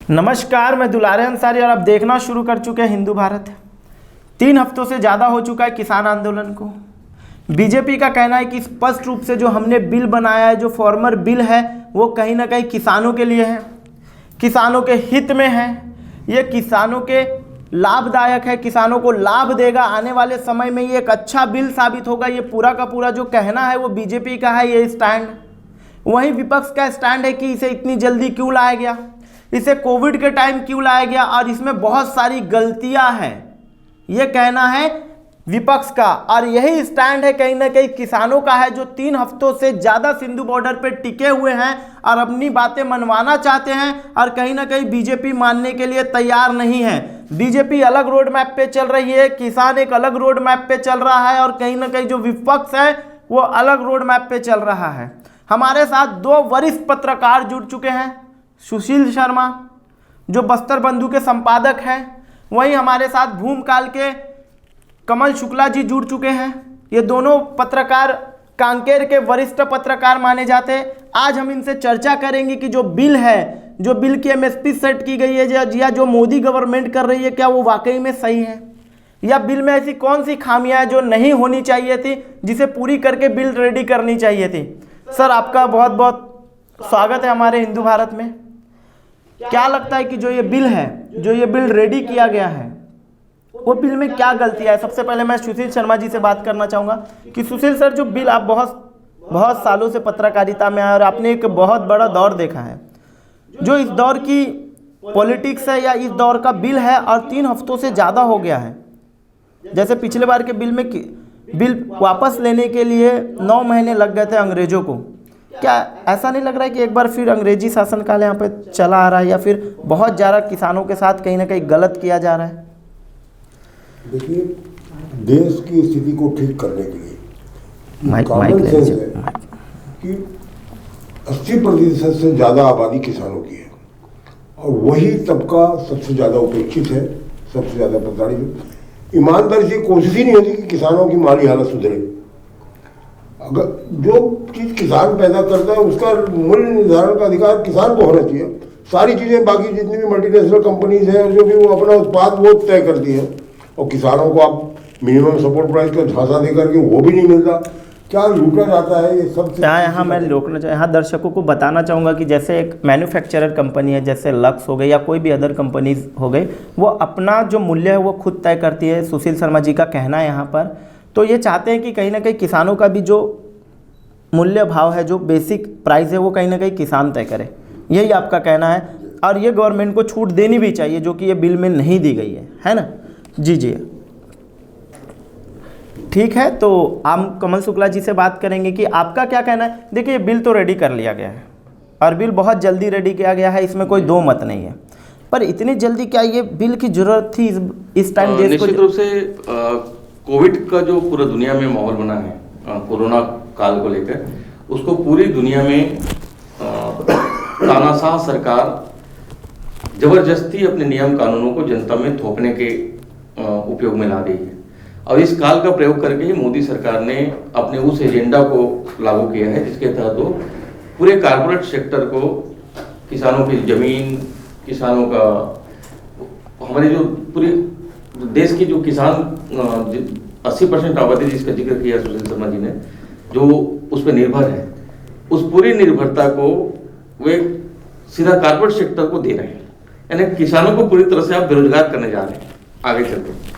नमस्कार, मैं दुलारे अंसारी और आप देखना शुरू कर चुके हैं हिंदू भारत। 3 हफ्तों से ज़्यादा हो चुका है किसान आंदोलन को। बीजेपी का कहना है कि स्पष्ट रूप से जो हमने बिल बनाया है, जो फॉर्मर बिल है, वो कहीं ना कहीं किसानों के लिए है, किसानों के हित में है, ये किसानों के लाभदायक है, किसानों को लाभ देगा। आने वाले समय में ये एक अच्छा बिल साबित होगा। ये पूरा का पूरा जो कहना है वो बीजेपी का है, ये स्टैंड। वहीं विपक्ष का स्टैंड है कि इसे इतनी जल्दी क्यों लाया गया, इसे कोविड के टाइम क्यों लाया गया और इसमें बहुत सारी गलतियां हैं, ये कहना है विपक्ष का। और यही स्टैंड है कहीं ना कहीं किसानों का है, जो 3 हफ्तों से ज़्यादा सिंधु बॉर्डर पर टिके हुए हैं और अपनी बातें मनवाना चाहते हैं और कहीं ना कहीं बीजेपी मानने के लिए तैयार नहीं है। बीजेपी अलग रोड मैप पे चल रही है, किसान एक अलग रोड मैप पे चल रहा है और कहीं ना कहीं जो विपक्ष है वो अलग रोड मैप पे चल रहा है। हमारे साथ 2 वरिष्ठ पत्रकार जुड़ चुके हैं, सुशील शर्मा जो बस्तर बंधु के संपादक हैं, वहीं हमारे साथ भूमकाल के कमल शुक्ला जी जुड़ चुके हैं। ये दोनों पत्रकार कांकेर के वरिष्ठ पत्रकार माने जाते हैं। आज हम इनसे चर्चा करेंगे कि जो बिल है, जो बिल की एमएसपी सेट की गई है या जो मोदी गवर्नमेंट कर रही है, क्या वो वाकई में सही है, या बिल में ऐसी कौन सी खामियां हैं जो नहीं होनी चाहिए थी, जिसे पूरी करके बिल रेडी करनी चाहिए थी। सर, आपका बहुत बहुत स्वागत है हमारे हिंदू भारत में। क्या लगता है कि जो ये बिल है, जो ये बिल रेडी किया गया है, वो बिल में क्या गलतियां है? सबसे पहले मैं सुशील शर्मा जी से बात करना चाहूँगा कि सुशील सर, जो बिल, आप बहुत सालों से पत्रकारिता में आए और आपने एक बहुत बड़ा दौर देखा है, जो इस दौर की पॉलिटिक्स है या इस दौर का बिल है और 3 हफ्तों से ज़्यादा हो गया है। जैसे पिछले बार के बिल में बिल वापस लेने के लिए 9 महीने लग गए थे अंग्रेजों को। क्या ऐसा नहीं लग रहा है कि एक बार फिर अंग्रेजी शासनकाल यहाँ पे चला आ रहा है, या फिर बहुत ज़्यादा किसानों के साथ कहीं ना कहीं गलत किया जा रहा है? देखिए, देश की स्थिति को ठीक करने के लिए कॉमन सेंस है कि 80% से ज़्यादा आबादी किसानों की है और वही तबका सबसे ज़्यादा उपेक्षित है, सबसे ज़्यादा प्रताड़ित है। ईमानदारी से कोशिश ही नहीं होती कि किसानों की माली हालत सुधरे। अगर जो चीज़ किसान पैदा करता है उसका मूल्य निर्धारण का अधिकार किसान को होना चाहिए। सारी चीज़ें बाकी जितनी भी मल्टीनेशनल कंपनीज हैं जो भी वो अपना उत्पाद वो तय करती हैं और किसानों को आप मिनिमम सपोर्ट प्राइस का झांसा दे करके वो भी नहीं मिलता। क्या लूटा जाता है ये सब। यहाँ मैं रोकना चाहूँ, यहाँ दर्शकों को बताना चाहूँगा कि जैसे एक मैन्युफैक्चरर कंपनी है, जैसे लक्स हो गई या कोई भी अदर कंपनीज हो गई, वो अपना जो मूल्य है वो खुद तय करती है। सुशील शर्मा जी का कहना है यहाँ पर, तो ये चाहते हैं कि कहीं ना कहीं किसानों का भी जो मूल्य भाव है, जो बेसिक प्राइस है, वो कहीं ना कहीं किसान तय करे, यही आपका कहना है। और ये गवर्नमेंट को छूट देनी भी चाहिए, जो कि ये बिल में नहीं दी गई है ना? जी ठीक है, तो हम कमल शुक्ला जी से बात करेंगे कि आपका क्या कहना है। देखिए, बिल तो रेडी कर लिया गया है और बिल बहुत जल्दी रेडी किया गया है, इसमें कोई 2 मत नहीं है, पर इतनी जल्दी क्या ये बिल की जरूरत थी इस टाइम देश को? निश्चित रूप से कोविड का जो पूरा दुनिया में माहौल बना है, कोरोना काल को लेकर, उसको पूरी दुनिया में तानाशाह सरकार जबरदस्ती अपने नियम कानूनों को जनता में थोपने के उपयोग में ला रही है। और इस काल का प्रयोग करके ही मोदी सरकार ने अपने उस एजेंडा को लागू किया है जिसके तहत वो पूरे कारपोरेट सेक्टर को, किसानों की जमीन, किसानों का, हमारे जो पूरी देश की जो किसान 80% आबादी जिसका जिक्र किया सुशील शर्मा जी ने, जो उस पर निर्भर है, उस पूरी निर्भरता को वे सीधा कारपोरेट सेक्टर को दे रहे हैं। यानी किसानों को पूरी तरह से आप बेरोजगार करने जा रहे हैं आगे चलकर।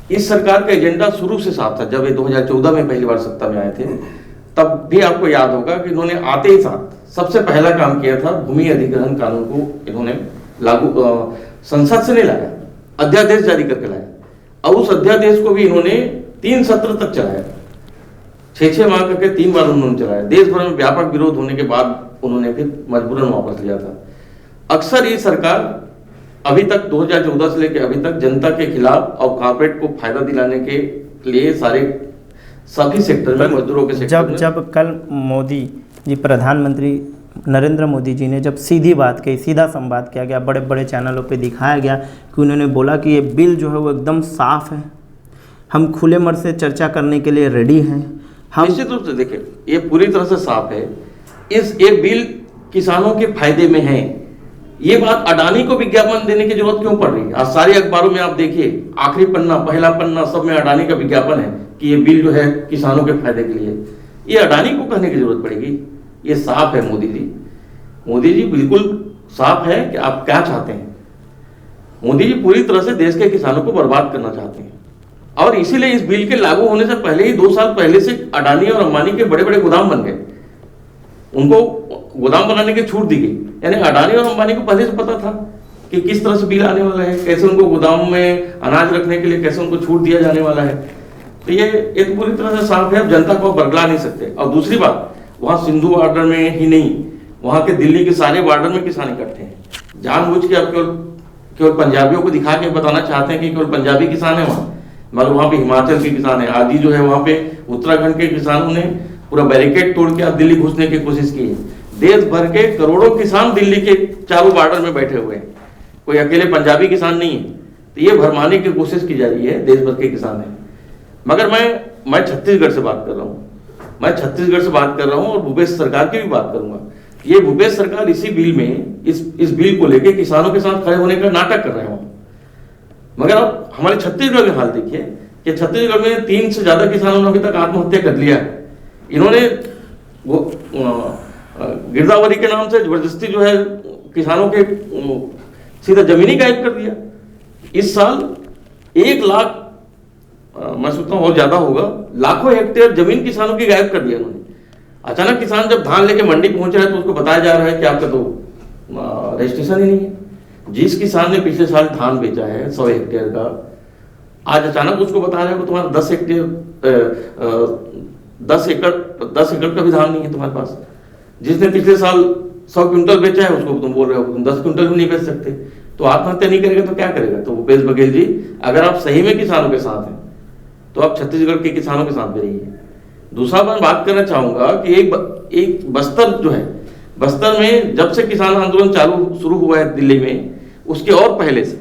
इस सरकार का एजेंडा शुरू से साफ था। जब ये 2014 में पहली बार सत्ता में आए थे, तब भी आपको याद होगा कि इन्होंने आते ही साथ सबसे पहला काम किया था, भूमि अधिग्रहण कानून को इन्होंने लागू, संसद से नहीं लाया, अध्यादेश जारी करके लाया। और उस अध्यादेश को भी इन्होंने 3 सत्र तक चलाया, 6 माह करके 3 बार उन्होंने चलाया। देश भर में व्यापक विरोध होने के बाद उन्होंने फिर मजबूरन वापस लिया था। अक्सर ये सरकार अभी तक 2014 से लेकर अभी तक जनता के खिलाफ और कॉर्पोरेट को फायदा दिलाने के लिए सभी सेक्टर में, मजदूरों के सेक्टर में। जब कल मोदी जी, प्रधानमंत्री नरेंद्र मोदी जी ने जब सीधी बात कही, सीधा संवाद किया गया, बड़े बड़े चैनलों पे दिखाया गया कि उन्होंने बोला कि ये बिल जो है वो एकदम साफ है, हम खुले मन से चर्चा करने के लिए रेडी हैं। हम निश्चित रूप से देखिए, ये पूरी तरह से साफ है। ये बिल किसानों के फायदे में है, ये बात अडानी को विज्ञापन देने की जरूरत क्यों पड़ रही है? आज सारे अखबारों में आप देखिए, आखिरी पन्ना, पहला पन्ना, सब में अडानी का विज्ञापन है कि ये बिल जो है किसानों के फायदे के लिए। ये अडानी को कहने की जरूरत पड़ेगी? ये साफ है मोदी जी, मोदी जी बिल्कुल साफ है कि आप क्या चाहते हैं। मोदी जी पूरी तरह से देश के किसानों को बर्बाद करना चाहते हैं, और इसीलिए इस बिल के लागू होने से पहले ही 2 साल पहले से अडानी और अंबानी के बड़े बड़े गोदाम बन गए, उनको गोदाम बनाने की छूट दी गई। यानी अडानी और अंबानी को पहले से पता था कि किस तरह से बिल आने वाला है, कैसे उनको गोदाम में अनाज रखने के लिए कैसे उनको छूट दिया जाने वाला है। तो ये एक पूरी तरह से साफ है, अब जनता को बरगला नहीं सकते। और दूसरी बात, वहां सिंधु बॉर्डर में ही नहीं, वहां के दिल्ली के सारे बॉर्डर में किसान इकट्ठे हैं। जानबूझ के अब केवल पंजाबियों को दिखा के बताना चाहते हैं कि केवल पंजाबी किसान है वहां, मगर वहां पे हिमाचल के किसान है, आदि जो है वहां पे उत्तराखंड के किसानों ने पूरा बैरिकेड तोड़ के अब दिल्ली घुसने की कोशिश की है। देश भर के करोड़ों किसान दिल्ली के चारों बॉर्डर में बैठे हुए हैं, कोई अकेले पंजाबी किसान नहीं है। तो ये भरमाने की कोशिश की जा रही है, देश भर के किसान है। मगर मैं छत्तीसगढ़ से बात कर रहा हूँ, मैं छत्तीसगढ़ से बात कर रहा हूँ और भूपेश सरकार की भी बात करूंगा। ये भूपेश सरकार इसी बिल में, इस बिल को लेके किसानों के साथ खड़े होने का नाटक कर रहे हो। मगर अब हमारे छत्तीसगढ़ में हाल देखिए कि छत्तीसगढ़ में 3 से ज्यादा किसानों ने अभी तक आत्महत्या कर लिया है। इन्होंने वो गिरदावरी के नाम से जबरदस्ती जो है किसानों के सीधा जमीनी गायब कर दिया। इस साल 1 लाख, मैं सोचता हूँ और ज्यादा होगा, लाखों हेक्टेयर जमीन किसानों की गायब कर दिया उन्होंने। अचानक किसान जब धान लेके मंडी पहुंच रहा है तो उसको बताया जा रहा है कि आपका तो रजिस्ट्रेशन ही नहीं है। जिस किसान ने पिछले साल धान बेचा है 100 हेक्टेयर का, आज अचानक उसको बता रहे हो तुम्हारा 10 एकड़ का भी धान नहीं है तुम्हारे पास। जिसने पिछले साल 100 क्विंटल बेचा है उसको तुम बोल रहे हो तुम 10 क्विंटल भी नहीं बेच सकते। तो आत्महत्या नहीं करेगा तो क्या करेगा? तो भूपेश बघेल जी, अगर आप सही में किसानों के साथ हैं तो आप छत्तीसगढ़ के किसानों के साथ भी रहिए। दूसरा मैं बात करना चाहूंगा कि एक बस्तर जो है, बस्तर में जब से किसान आंदोलन शुरू हुआ है दिल्ली में, उसके और पहले से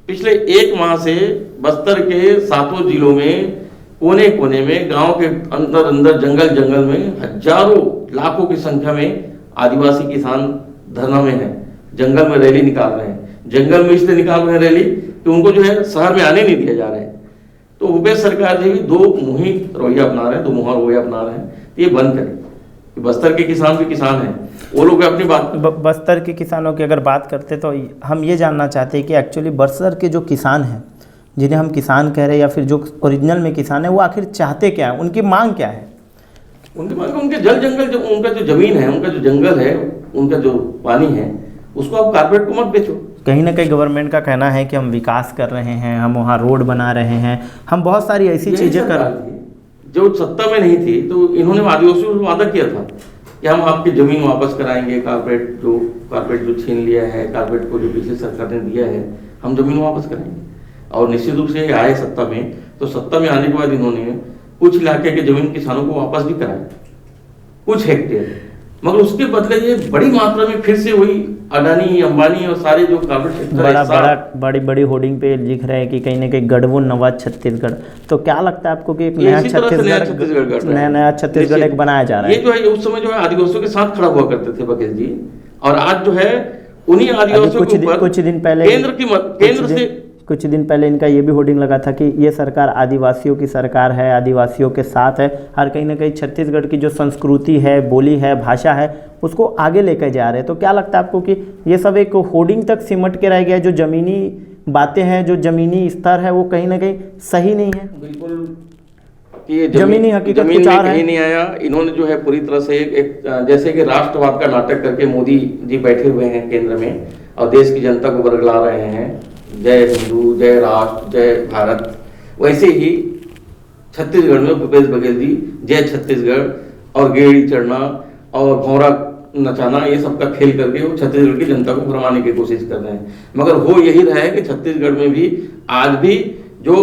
पिछले 1 माह से बस्तर के 7 जिलों में कोने कोने में, गांव के अंदर जंगल में हजारों लाखों की संख्या में आदिवासी किसान धरना में है, जंगल में रैली निकाल रहे हैं। जंगल में इसलिए निकाल रहे हैं रैली कि उनको जो है शहर में आने नहीं दिया जा रहा है। तो भूपेश सरकार जी भी 2 मुही रवैया अपना रहे हैं, 2 मुहा रवैया अपना रहे हैं। तो ये बंद करें कि बस्तर के किसान भी किसान हैं, वो लोग अपनी बात। बस्तर के किसानों की अगर बात करते तो हम ये जानना चाहते हैं कि एक्चुअली बस्तर के जो किसान हैं, जिन्हें हम किसान कह रहे हैं या फिर जो ओरिजिनल में किसान है, वो आखिर चाहते क्या है, उनकी मांग क्या है? उनकी मांग, उनके जंगल, जो उनका जो जमीन है, उनका जो जंगल है, उनका जो पानी है, उसको आप कारपोरेट को मत बेचो। कहीं ना कहीं गवर्नमेंट का कहना है कि हम विकास कर रहे हैं, हम वहाँ रोड बना रहे हैं, हम बहुत सारी ऐसी चीज़ें कर। जो सत्ता में नहीं थी तो इन्होंने आदिवासियों से वादा किया था कि हम आपकी जमीन वापस कराएंगे, कारपोरेट जो छीन लिया है, कारपोरेट को जो पिछली सरकार ने दिया है, हम जमीन वापस करेंगे। और निश्चित रूप से आए सत्ता में, तो सत्ता में आने के बाद इन्होंने कुछ इलाके के जमीन किसानों को वापस भी कराए, कुछ हेक्टेयर, मगर उसके बदले ये बड़ी मात्रा में फिर से वही अडानी, अंबानी और सारे जो कारपोरेट सेक्टर बड़ी होर्डिंग पे लिख रहे हैं कि कहीं ना कहीं गढ़वो नवा छत्तीसगढ़। तो क्या लगता है आपको कि एक नया छत्तीसगढ़ एक बनाया जा रहा है? ये जो है उस समय जो है आदिवासियों के साथ खड़ा हुआ करते थे बघेल जी, और आज जो है उन्हीं आदिवासियों के ऊपर कुछ दिन पहले कुछ दिन पहले इनका ये भी होर्डिंग लगा था कि ये सरकार आदिवासियों की सरकार है, आदिवासियों के साथ है, और कहीं ना कहीं छत्तीसगढ़ की जो संस्कृति है, बोली है, भाषा है, उसको आगे लेकर जा रहे हैं। तो क्या लगता है आपको कि ये सब एक होर्डिंग तक सिमट के रह गया? जो ज़मीनी बातें हैं, जो ज़मीनी स्तर है, वो कहीं ना कहीं सही नहीं है। बिल्कुल, ये जमीनी हकीकत कुछ और है, कहीं नहीं आया। इन्होंने जो है पूरी तरह से एक जैसे कि राष्ट्रवाद का नाटक करके मोदी जी बैठे हुए हैं केंद्र में और देश की जनता को बरगला रहे हैं, जय हिंदू, जय राष्ट्र, जय भारत। वैसे ही छत्तीसगढ़ में भूपेश बघेल जी जय छत्तीसगढ़ और गेड़ी चढ़ना और भौरा नचाना, ये सब का खेल करके वो छत्तीसगढ़ की जनता को भरमाने की कोशिश कर रहे हैं। मगर हो यही रहा है कि छत्तीसगढ़ में भी आज भी जो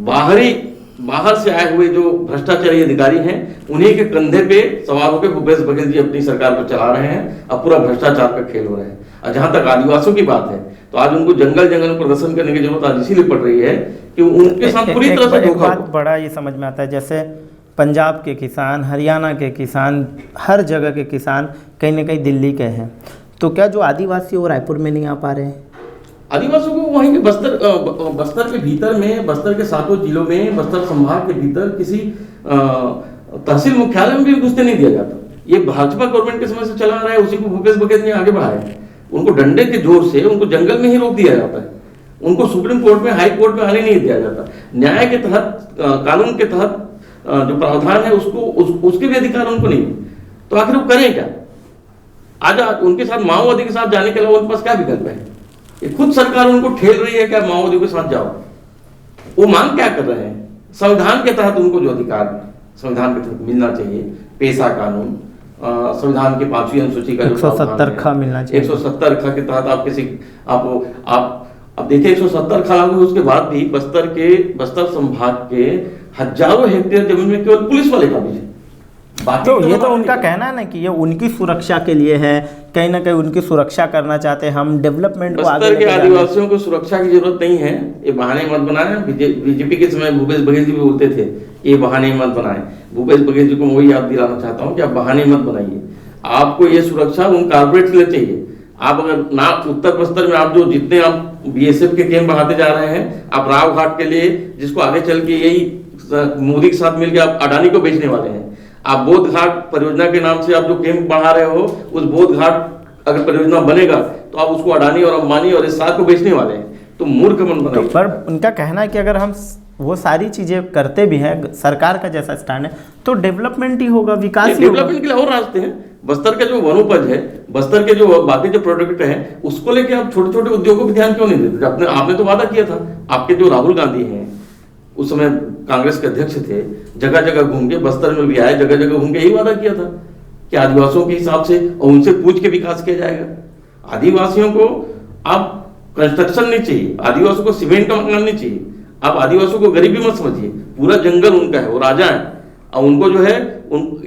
बाहर से आए हुए जो भ्रष्टाचारी अधिकारी हैं, उन्हीं के कंधे पे सवार होकर भूपेश बघेल जी अपनी सरकार को चला रहे हैं। अब पूरा भ्रष्टाचार का खेल हो रहा है। और जहां तक आदिवासियों की बात है, तो आज उनको जंगल में प्रदर्शन करने की जरूरत आज इसीलिए पड़ रही है कि उनके साथ पूरी तरह से धोखा। बड़ा ये समझ में आता है, जैसे पंजाब के किसान, हरियाणा के किसान, हर जगह के किसान कहीं ना कहीं दिल्ली के हैं। तो क्या जो आदिवासी वो रायपुर में नहीं आ पा रहे हैं? आदिवासियों को वहीं के बस्तर के भीतर में, बस्तर के 7 जिलों में, बस्तर संभाग के भीतर किसी तहसील मुख्यालय में भी घुसने नहीं दिया जाता। ये भाजपा गवर्नमेंट के समय से चला आ रहा है, उसी को भूपेश बघेल ने आगे बढ़ाया है। उनको डंडे के जोर से उनको जंगल में ही रोक दिया जाता है, उनको सुप्रीम कोर्ट में, हाई कोर्ट में आने नहीं दिया जाता। न्याय के तहत, कानून के तहत जो प्रावधान है उसके भी अधिकार उनको नहीं। तो आखिर वो करें क्या? आज उनके साथ माओवादी के साथ जाने के अलावा उनके पास क्या विकल्प है? ये खुद सरकार उनको ठेल रही है कि आप माओवादियों के साथ जाओ। वो मांग क्या कर रहे हैं? संविधान के तहत उनको जो अधिकार संविधान के तहत मिलना चाहिए, पेशा कानून, संविधान की 5वीं अनुसूची का 170 खा मिलना चाहिए। 170 खा के तहत आप किसी आप देखिए 170 खा लागू, उसके बाद भी बस्तर संभाग के हजारों हेक्टेयर जमीन में केवल पुलिस वाले काबिज है। तो ये तो उनका कहना है ना कि ये उनकी सुरक्षा के लिए है, कहीं ना कहीं उनकी सुरक्षा करना चाहते हैं, हम डेवलपमेंट को आगे बस्तर के आदिवासियों को सुरक्षा की जरूरत नहीं है। ये बहाने मत बनाए। बीजेपी के समय भूपेश बघेल जी भी बोलते थे ये बहाने मत बनाए। भूपेश बघेल जी को मैं वही याद दिलाना चाहता हूँ कि आप बहाने मत बनाइए। आपको ये सुरक्षा उन कारपोरेट के लिए चाहिए। आप अगर ना उत्तर बस्तर में आप जो जितने आप बीएसएफ के कैंप बढ़ाते जा रहे हैं, आप राव घाट के लिए, जिसको आगे चल के यही मोदी के साथ मिलकर आप अडानी को बेचने वाले हैं। आप बोध घाट परियोजना के नाम से आप जो कैंप बढ़ा रहे हो, उस बोध घाट अगर परियोजना बनेगा तो आप उसको अडानी और अंबानी और इस साथ को बेचने वाले हैं। तो मूर्ख मन बनाइए। तो पर उनका कहना है कि अगर हम वो सारी चीजें करते भी हैं, सरकार का जैसा स्टैंड है, तो डेवलपमेंट ही होगा, विकास ही होगा। डेवलपमेंट के लिए और रास्ते हैं। बस्तर का जो वनोपज है, बस्तर के जो बाकी जो प्रोडक्ट हैं, उसको लेके आप छोटे छोटे उद्योगों पर ध्यान क्यों नहीं देते? आपने तो वादा किया था। आपके जो राहुल गांधी हैं, उस समय कांग्रेस के अध्यक्ष थे, जगह जगह घूम के, बस्तर में भी आए, जगह जगह घूम के यही वादा किया था कि आदिवासियों के हिसाब से और उनसे पूछ के विकास किया जाएगा। आदिवासियों को आप कंस्ट्रक्शन नहीं चाहिए, आदिवासियों को सीमेंट का मकान नहीं चाहिए, आप आदिवासियों को गरीबी मत समझिए। पूरा जंगल उनका है, वो राजा है। और उनको जो है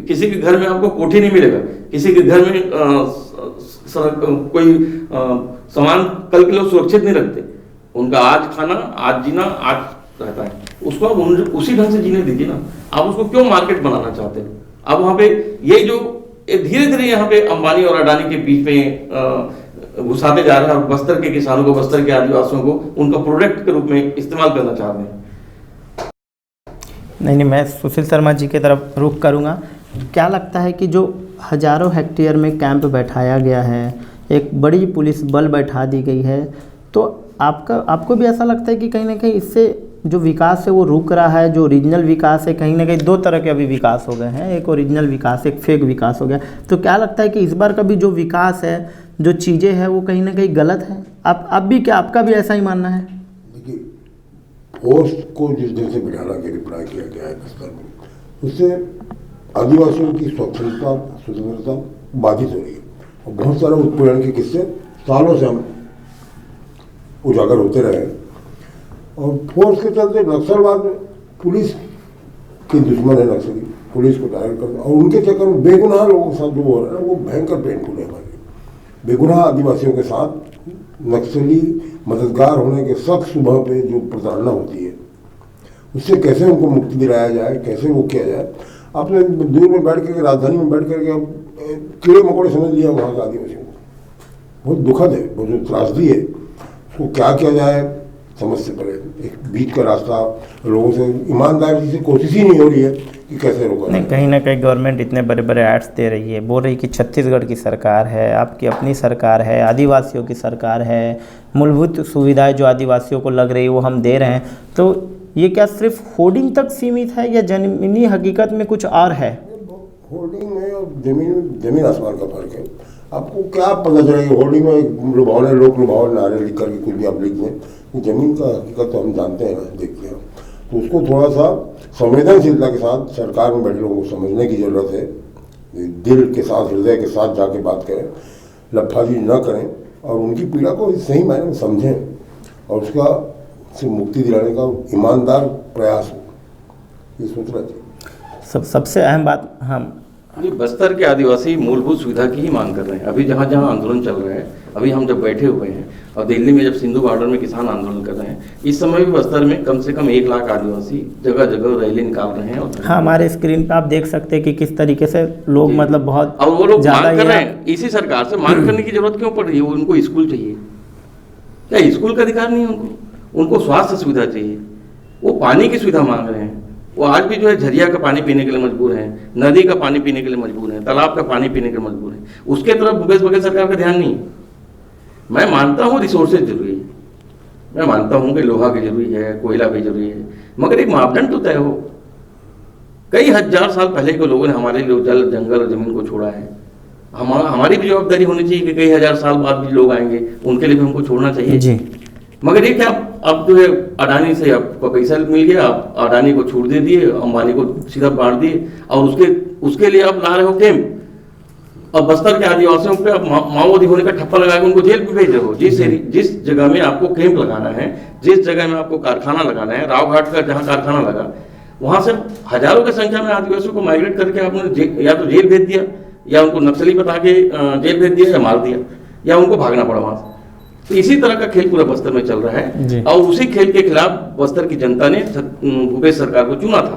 किसी के घर में आपको कोठी नहीं मिलेगा, किसी के घर में कोई सामान कल के लोग सुरक्षित नहीं रखते। उनका आज खाना, आज जीना, आज रहता है। उसको आप उसी ढंग से जीने दीजिए ना। आप उसको क्यों मार्केट बनाना चाहते हैं? अब वहां पे ये जो धीरे धीरे यहाँ पे अंबानी और अडानी के बीच में घुसाते जा रहे हैं, और बस्तर के किसानों को, बस्तर के आदिवासियों को उनका प्रोडक्ट के रूप में इस्तेमाल करना चाह रहे हैं। नहीं, मैं सुशील शर्मा जी की तरफ रुख करूँगा। क्या लगता है कि जो हजारों हेक्टेयर में कैंप बैठाया गया है, एक बड़ी पुलिस बल बैठा दी गई है, तो आपको भी ऐसा लगता है कि कहीं ना कहीं इससे जो विकास है वो रुक रहा है? जो ओरिजिनल विकास है, कहीं ना कहीं दो तरह के अभी विकास हो गए हैं, एक ओरिजिनल विकास, एक फेक विकास हो गया। तो क्या लगता है कि इस बार का भी जो विकास है, जो चीज़ें हैं, वो कहीं ना कहीं गलत है? आप भी क्या, आपका भी ऐसा ही मानना है? देखिए, फोर्स को जिस दिन से बिठाना के लिए पढ़ाई किया गया है बस्तर में, उससे आदिवासियों की स्वतंत्रता बाधित हो रही है। और बहुत सारे उत्पीड़न के किस्से सालों से हम उजागर होते रहे। और फोर्स के चलते नक्सलवाद, पुलिस के दुश्मन है नक्सली, पुलिस को टारगेट करते, और उनके चक्कर में बेगुनाह लोगों के साथ जो हो रहा है ना, वो भयंकर पेनफुल है हमारे लिए। बेगुनाह आदिवासियों के साथ नक्सली मददगार होने के शक सुबह पे जो प्रताड़ना होती है, उससे कैसे उनको मुक्ति दिलाया जाए, कैसे वो किया जाए। आपने दूर में बैठ करके, राजधानी में बैठ करके कीड़े मकोड़े समझ लिया वहाँ के आदिवासियों को। बहुत दुखद है, बहुत जो त्रासदी है, उसको क्या किया जाए समझ से पहले एक बीच का रास्ता लोगों से ईमानदारी से कोशिश ही नहीं हो रही है कि कैसे रोका। नहीं, कहीं ना कहीं गवर्नमेंट इतने बड़े बड़े एड्स दे रही है, बोल रही कि छत्तीसगढ़ की सरकार है, आपकी अपनी सरकार है, आदिवासियों की सरकार है, मूलभूत सुविधाएं जो आदिवासियों को लग रही है वो हम दे रहे हैं। तो ये क्या सिर्फ होर्डिंग तक सीमित है या जमीनी हकीकत में कुछ और है? होर्डिंग में और जमीन आसमान का फर्क है। आपको क्या पता चलेगा? होर्डिंग में लुभावने, लोग लुभावने नारे लिख करके कुछ भी आप लिख दें, जमीन का हकीकत तो हम जानते हैं ना, देखते हैं। तो उसको थोड़ा सा संवेदनशीलता के साथ सरकार में बैठे लोगों को समझने की ज़रूरत है। दिल के साथ, हृदय के साथ जाके बात करें, लफाजी न करें, और उनकी पीड़ा को सही मायने में समझें, और उसका से मुक्ति दिलाने का ईमानदार प्रयास हो, ये सोचना चाहिए। सबसे अहम बात, हम ये बस्तर के आदिवासी मूलभूत सुविधा की ही मांग कर रहे हैं। अभी जहाँ जहाँ आंदोलन चल रहा है, अभी हम जब बैठे हुए हैं, और दिल्ली में जब सिंधु बॉर्डर में किसान आंदोलन कर रहे हैं, इस समय भी बस्तर में कम से कम 1 लाख आदिवासी जगह जगह रैली निकाल रहे हैं। हाँ, हमारे स्क्रीन पे आप देख सकते हैं कि किस तरीके से लोग मतलब बहुत, और वो लोग मांग कर रहे हैं। इसी सरकार से मांग करने की जरूरत क्यों पड़ रही है? उनको स्कूल चाहिए क्या? स्कूल का अधिकार नहीं है उनको स्वास्थ्य सुविधा चाहिए, वो पानी की सुविधा मांग रहे हैं। वो आज भी जो है झरिया का पानी पीने के लिए मजबूर हैं, नदी का पानी पीने के लिए मजबूर हैं, तालाब का पानी पीने के लिए मजबूर हैं। उसके तरफ भूपेश बघेल सरकार का ध्यान नहीं। मैं मानता हूँ रिसोर्सेज जरूरी है, मैं मानता हूँ कि लोहा भी जरूरी है, कोयला भी जरूरी है, मगर एक मापदंड तो तय हो। कई हजार साल पहले के लोगों ने हमारे लिए जल, जंगल और जमीन को छोड़ा है। हमारी भी जवाबदारी होनी चाहिए कि कई हजार साल बाद भी लोग आएंगे, उनके लिए भी हमको छोड़ना चाहिए जी। मगर ये क्या, अब जो है अडानी से आपको पैसा मिल गया, आप अडानी को छूट दे दिए, अंबानी को सीधा बांट दिए, और उसके लिए आप ला रहे हो कैंप। और बस्तर के आदिवासियों पे आप माओवादी होने का ठप्पा लगा के उनको जेल भी भेज रहे हो। जिस जगह में आपको कैंप लगाना है, जिस जगह में आपको कारखाना लगाना है, रावघाट का जहाँ कारखाना लगा, वहां से हजारों की संख्या में आदिवासियों को माइग्रेट करके आपने या तो जेल भेज दिया, या उनको नक्सली बता के जेल भेज दिया, या मार दिया, या उनको भागना पड़ा वहां से। तो इसी तरह का खेल पूरा बस्तर में चल रहा है, और उसी खेल के खिलाफ बस्तर की जनता ने भूपेश सरकार को चुना था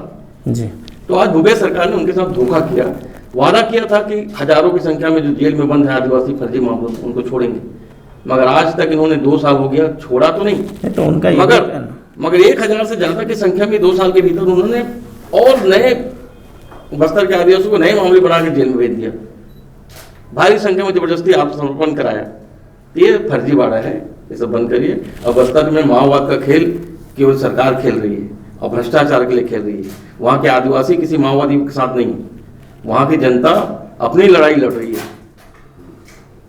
जी। तो आज भूपेश सरकार ने उनके साथ धोखा किया। वादा किया था कि हजारों की संख्या में जो जेल में बंद है आदिवासी फर्जी मामलों में, उनको छोड़ेंगे, मगर आज तक इन्होंने 2 साल हो गया छोड़ा तो नहीं। तो उनका मगर 1000 से ज्यादा की संख्या में 2 साल के भीतर उन्होंने और नए बस्तर के आदिवासियों को नए मामले बना के जेल में भेज दिया, भारी संख्या में जबरदस्ती आत्मसमर्पण कराया। ये फर्जीवाड़ा है, ये सब बंद करिए। और बस्तर में माओवाद का खेल केवल सरकार खेल रही है और भ्रष्टाचार के लिए खेल रही है। वहाँ के आदिवासी किसी माओवादी के साथ नहीं, वहाँ की जनता अपनी लड़ाई लड़ रही है।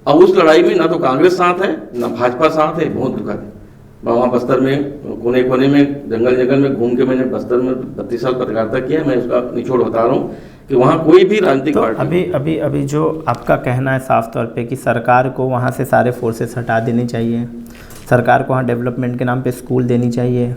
अब उस लड़ाई में ना तो कांग्रेस साथ है, ना भाजपा साथ है। बहुत दुखद है। मैं वहाँ बस्तर में कोने कोने में जंगल में घूम के मैंने बस्तर में 32 साल पत्रकारिता किया, मैं उसका निचोड़ बता रहा हूँ कि वहाँ कोई भी राजनीतिक पार्टी अभी जो आपका कहना है साफ तौर पे कि सरकार को वहाँ से सारे फोर्सेस हटा देने चाहिए, सरकार को वहाँ डेवलपमेंट के नाम पे स्कूल देनी चाहिए,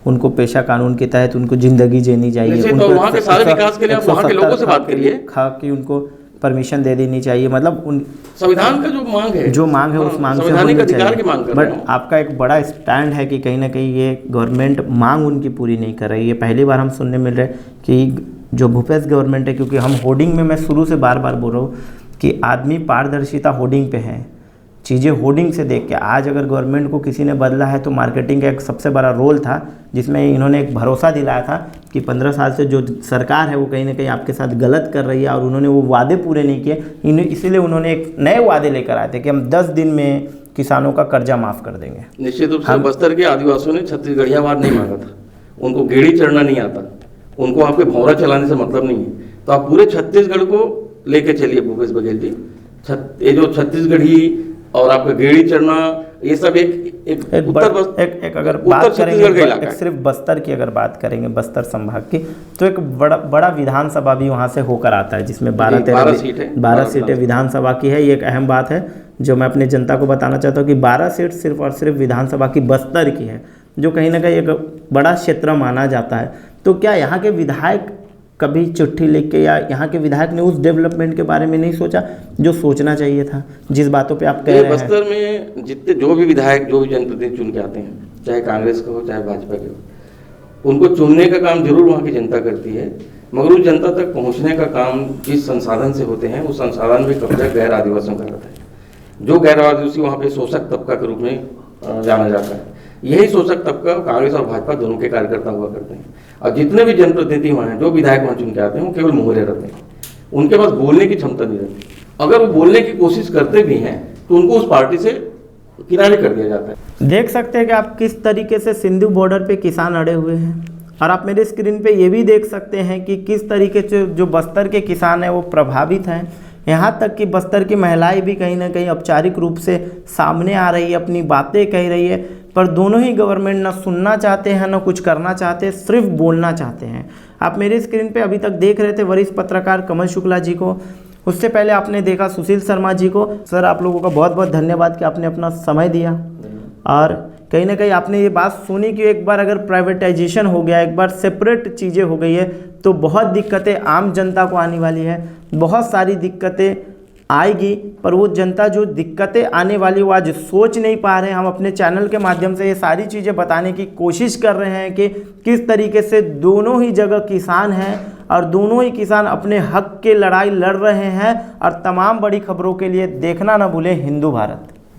उनको पेशा कानून के तहत उनको जिंदगी देनी चाहिए, उनको वहाँ के सारे विकास के लिए आप वहाँ के लोगों से बात करिए कि उनको परमिशन दे देनी चाहिए। मतलब उन संविधान का जो मांग है उस मांग से होनी चाहिए। बट आपका एक बड़ा स्टैंड है कि कहीं ना कहीं ये गवर्नमेंट मांग उनकी पूरी नहीं कर रही है। पहली बार हम सुनने मिल रहे कि जो भूपेश गवर्नमेंट है, क्योंकि हम होर्डिंग में, मैं शुरू से बार बार बोल रहा हूँ कि आदमी पारदर्शिता होर्डिंग पे है, चीज़ें होर्डिंग से देख के। आज अगर गवर्नमेंट को किसी ने बदला है तो मार्केटिंग का एक सबसे बड़ा रोल था, जिसमें इन्होंने एक भरोसा दिलाया था कि 15 साल से जो सरकार है वो कहीं ना कहीं आपके साथ गलत कर रही है, और उन्होंने वो वादे पूरे नहीं किए। इसीलिए उन्होंने एक नए वादे लेकर आए थे कि हम 10 दिन में किसानों का कर्जा माफ़ कर देंगे। निश्चित रूप से बस्तर के आदिवासियों ने छत्तीसगढ़ियावाद नहीं मांगा था, उनको गेड़ी चढ़ना नहीं आता, उनको आपके भौरा चलाने से मतलब नहीं है। तो आप पूरे छत्तीसगढ़ को लेके चलिए भूपेश बघेल जी। ये जो छत्तीसगढ़ी और आपका गेड़ी चढ़ना, ये सब एक अगर बात करेंगे सिर्फ बस्तर की, अगर बात करेंगे बस्तर संभाग की, तो एक बड़ा विधानसभा भी वहाँ से होकर आता है, जिसमें 12 सीटें विधानसभा की है। ये एक अहम बात है जो मैं अपनी जनता को बताना चाहता हूँ कि 12 सीट सिर्फ और सिर्फ विधानसभा की बस्तर की है, जो कहीं ना कहीं एक बड़ा क्षेत्र माना जाता है। तो क्या यहाँ के विधायक कभी चिट्ठी लिख के, या यहाँ के विधायक ने उस डेवलपमेंट के बारे में नहीं सोचा जो सोचना चाहिए था, जिस बातों पे आप कह रहे हैं? बस्तर में जितने जो भी विधायक, जो भी जनप्रतिनिधि चुन के आते हैं, चाहे कांग्रेस का हो चाहे भाजपा के हो, उनको चुनने का काम जरूर वहाँ की जनता करती है, मगर उस जनता तक पहुँचने का काम जिस संसाधन से होते हैं, उस संसाधन में कब्जा गैर आदिवासियों का रहता है। जो गैर आदिवासी वहाँ पे शोषक तबका के रूप में जाना जाता है। यही शोषक तबका कांग्रेस और भाजपा दोनों के कार्यकर्ता हुआ करते हैं। और जितने भी जनप्रतिनिधि वहाँ हैं, जो विधायक वहाँ चुन के आते हैं, वो केवल मुहरे रहते हैं, उनके पास बोलने की क्षमता नहीं रहती। अगर वो बोलने की कोशिश करते भी हैं तो उनको उस पार्टी से किनारे कर दिया जाता है। देख सकते हैं कि आप किस तरीके से सिंधु बॉर्डर पे किसान अड़े हुए हैं, और आप मेरे स्क्रीन पे ये भी देख सकते हैं कि किस तरीके से जो बस्तर के किसान हैं वो प्रभावित हैं। यहाँ तक कि बस्तर की महिलाएं भी कहीं ना कहीं औपचारिक रूप से सामने आ रही है, अपनी बातें कह रही है, पर दोनों ही गवर्नमेंट ना सुनना चाहते हैं ना कुछ करना चाहते, सिर्फ बोलना चाहते हैं। आप मेरे स्क्रीन पे अभी तक देख रहे थे वरिष्ठ पत्रकार कमल शुक्ला जी को, उससे पहले आपने देखा सुशील शर्मा जी को। सर, आप लोगों का बहुत बहुत धन्यवाद कि आपने अपना समय दिया, और कहीं ना कहीं आपने ये बात सुनी कि एक बार अगर प्राइवेटाइजेशन हो गया, एक बार सेपरेट चीज़ें हो गई है, तो बहुत दिक्कतें आम जनता को आने वाली है, बहुत सारी दिक्कतें आएगी, पर वो जनता जो दिक्कतें आने वाली वो आज सोच नहीं पा रहे हैं। हम अपने चैनल के माध्यम से ये सारी चीज़ें बताने की कोशिश कर रहे हैं कि किस तरीके से दोनों ही जगह किसान हैं और दोनों ही किसान अपने हक के लड़ाई लड़ रहे हैं। और तमाम बड़ी खबरों के लिए देखना ना भूलें हिंदू भारत।